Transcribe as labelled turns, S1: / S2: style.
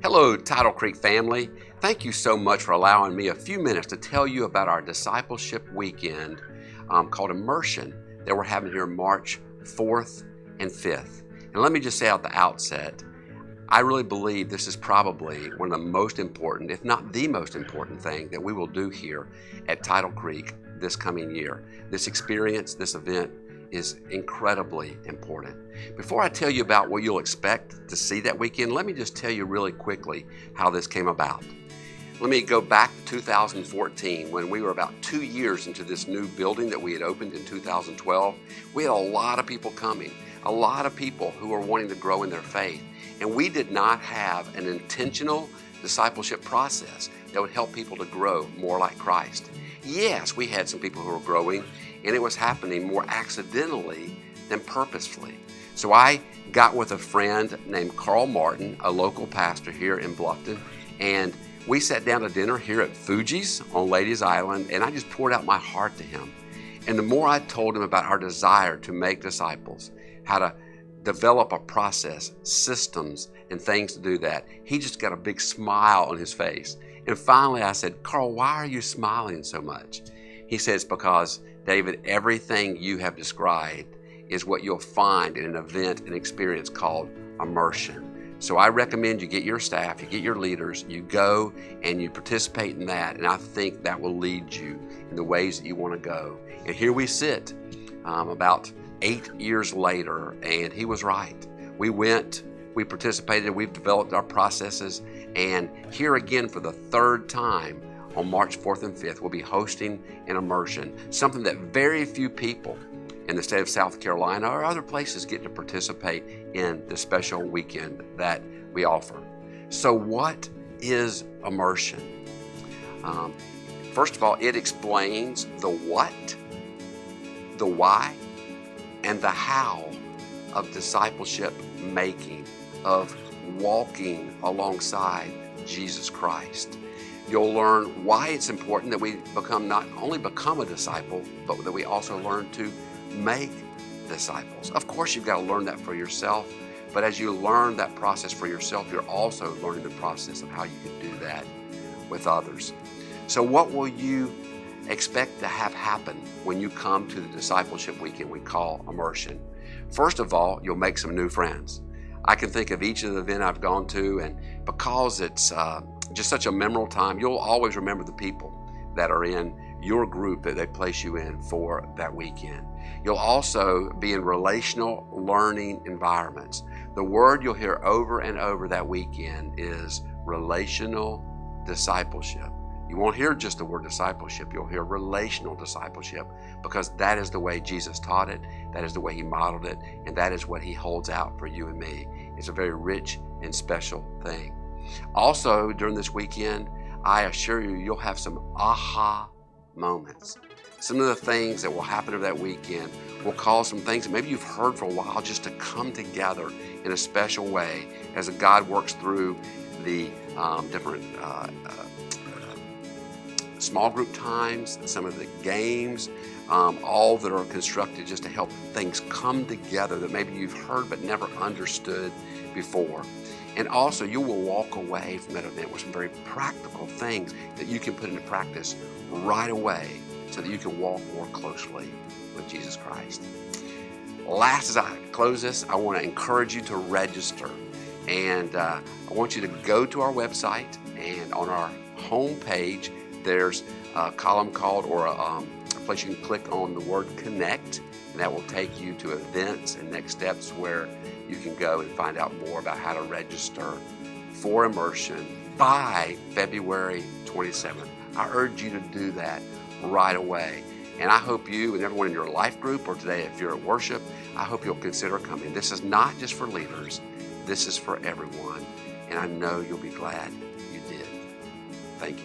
S1: Hello, Tidal Creek family. Thank you so much for allowing me a few minutes to tell you about our discipleship weekend called Immersion that we're having here March 4th and 5th. And let me just say at the outset, I really believe this is probably one of the most important, if not the most important thing that we will do here at Tidal Creek this coming year. This experience, this event is incredibly important. Before I tell you about what you'll expect to see that weekend, let me just tell you really quickly how this came about. Let me go back to 2014 when we were about 2 years into this new building that we had opened in 2012. We had a lot of people coming, a lot of people who were wanting to grow in their faith. And we did not have an intentional discipleship process that would help people to grow more like Christ. Yes, we had some people who were growing, and it was happening more accidentally than purposefully. So I got with a friend named Carl Martin, a local pastor here in Bluffton, and we sat down to dinner here at Fuji's on Ladies Island, and I just poured out my heart to him. And the more I told him about our desire to make disciples, how to develop a process, systems, and things to do that, he just got a big smile on his face. And finally I said, Carl, why are you smiling so much? He says, because David, everything you have described is what you'll find in an event, an experience called immersion. So I recommend you get your staff, you get your leaders, you go and you participate in that, and I think that will lead you in the ways that you want to go. And here we sit about 8 years later, and he was right. We went, we participated, we've developed our processes, and here again for the third time on March 4th and 5th, we'll be hosting an immersion, something that very few people in the state of South Carolina or other places get to participate in this special weekend that we offer. So what is immersion? First of all, it explains the what, the why, and the how of discipleship making, of walking alongside Jesus Christ. You'll learn why it's important that we not only become a disciple, but that we also learn to make disciples. Of course, you've got to learn that for yourself, but as you learn that process for yourself, you're also learning the process of how you can do that with others. So what will you expect to have happen when you come to the discipleship weekend we call Immersion? First of all, you'll make some new friends. I can think of each of the events I've gone to, and because it's just such a memorable time, you'll always remember the people that are in your group that they place you in for that weekend. You'll also be in relational learning environments. The word you'll hear over and over that weekend is relational discipleship. You won't hear just the word discipleship, you'll hear relational discipleship, because that is the way Jesus taught it, that is the way he modeled it, and that is what he holds out for you and me. It's a very rich and special thing. Also, during this weekend, I assure you, you'll have some aha moments. Some of the things that will happen over that weekend will cause some things that maybe you've heard for a while just to come together in a special way as God works through the different small group times, some of the games, all that are constructed just to help things come together that maybe you've heard but never understood before. And also, you will walk away from that event with some very practical things that you can put into practice right away so that you can walk more closely with Jesus Christ. Last, as I close this, I want to encourage you to register. And I want you to go to our website, and on our home page, there's a column called, or a place you can click on the word Connect, and that will take you to events and next steps where you can go and find out more about how to register for Immersion by February 27th. I urge you to do that right away. And I hope you and everyone in your life group, or today if you're at worship, I hope you'll consider coming. This is not just for leaders, this is for everyone. And I know you'll be glad you did. Thank you.